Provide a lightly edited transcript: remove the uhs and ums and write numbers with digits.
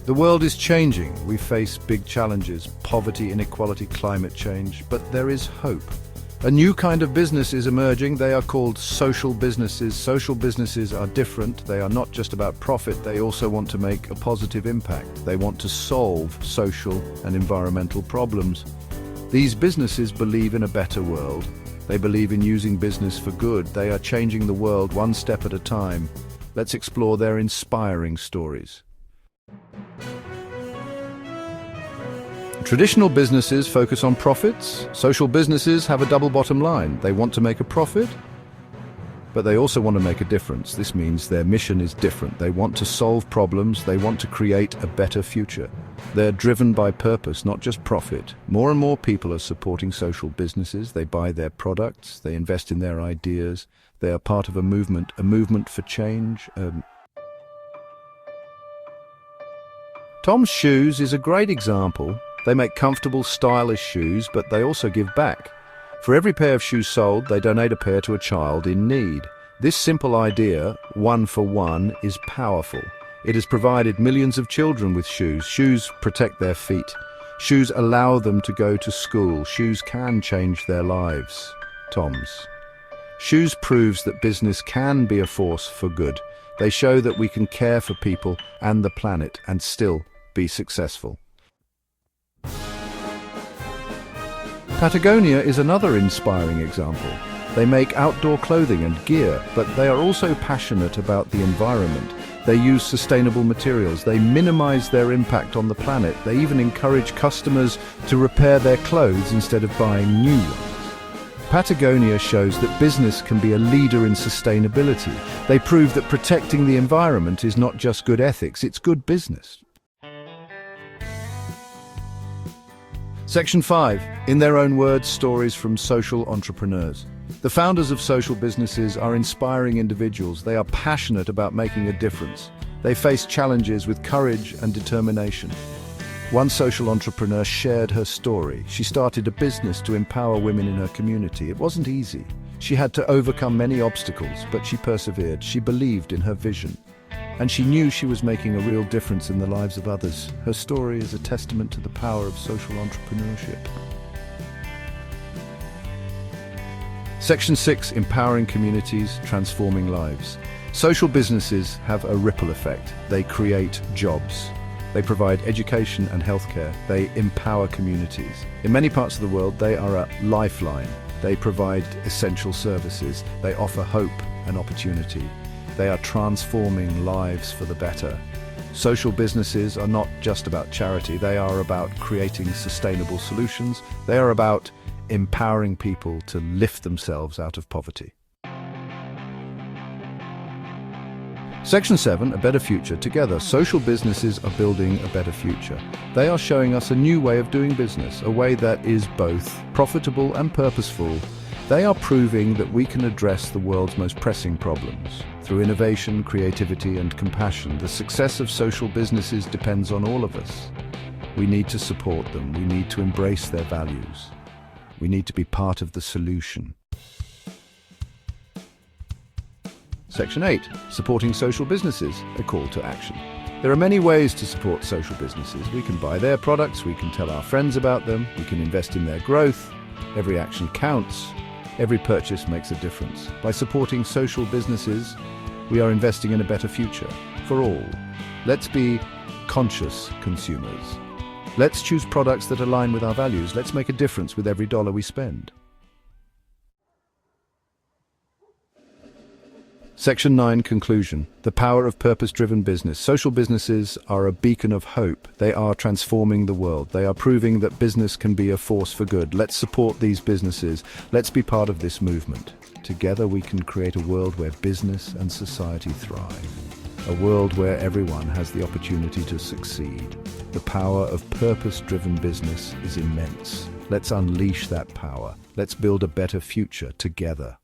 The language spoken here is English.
The world is changing. We face big challenges: poverty, inequality, climate change. But there is hope. A new kind of business is emerging. They are called social businesses. Social businesses are different. They are not just about profit. They also want to make a positive impact. They want to solve social and environmental problems. These businesses believe in a better world. They believe in using business for good. They are changing the world one step at a time. Let's explore their inspiring stories. Traditional businesses focus on profits. Social businesses have a double bottom line. They want to make a profit, but they also want to make a difference. This means their mission is different. They want to solve problems. They want to create a better future. They're driven by purpose, not just profit. More and more people are supporting social businesses. They buy their products. They invest in their ideas. They are part of a movement for change. TOMS Shoes is a great example. They make comfortable, stylish shoes, but they also give back. For every pair of shoes sold, they donate a pair to a child in need. This simple idea, one for one, is powerful. It has provided millions of children with shoes. Shoes protect their feet. Shoes allow them to go to school. Shoes can change their lives. TOMS. Shoes proves that business can be a force for good. They show that we can care for people and the planet and still be successful. Patagonia is another inspiring example. They make outdoor clothing and gear, but they are also passionate about the environment. They use sustainable materials. They minimize their impact on the planet. They even encourage customers to repair their clothes instead of buying new ones. Patagonia shows that business can be a leader in sustainability. They prove that protecting the environment is not just good ethics, it's good business. Section 5. In their own words, stories from social entrepreneurs. The founders of social businesses are inspiring individuals. They are passionate about making a difference. They face challenges with courage and determination. One social entrepreneur shared her story. She started a business to empower women in her community. It wasn't easy. She had to overcome many obstacles, but she persevered. She believed in her vision, and she knew she was making a real difference in the lives of others. Her story is a testament to the power of social entrepreneurship. Section 6. Empowering communities, transforming lives. Social businesses have a ripple effect. They create jobs. They provide education and healthcare. They empower communities. In many parts of the world, they are a lifeline. They provide essential services. They offer hope and opportunity. They are transforming lives for the better. Social businesses are not just about charity. They are about creating sustainable solutions. They are about empowering people to lift themselves out of poverty. Section 7. A better future. Together, social businesses are building a better future. They are showing us a new way of doing business, a way that is both profitable and purposeful. They are proving that we can address the world's most pressing problems. Through innovation, creativity, and compassion, the success of social businesses depends on all of us. We need to support them. We need to embrace their values. We need to be part of the solution. Section 8. Supporting social businesses, a call to action. There are many ways to support social businesses. We can buy their products, we can tell our friends about them, we can invest in their growth. Every action counts. Every purchase makes a difference. By supporting social businesses, we are investing in a better future for all. Let's be conscious consumers. Let's choose products that align with our values. Let's make a difference with every dollar we spend. Section 9. Conclusion. The power of purpose-driven business. Social businesses are a beacon of hope. They are transforming the world. They are proving that business can be a force for good. Let's support these businesses. Let's be part of this movement. Together we can create a world where business and society thrive. A world where everyone has the opportunity to succeed. The power of purpose-driven business is immense. Let's unleash that power. Let's build a better future together.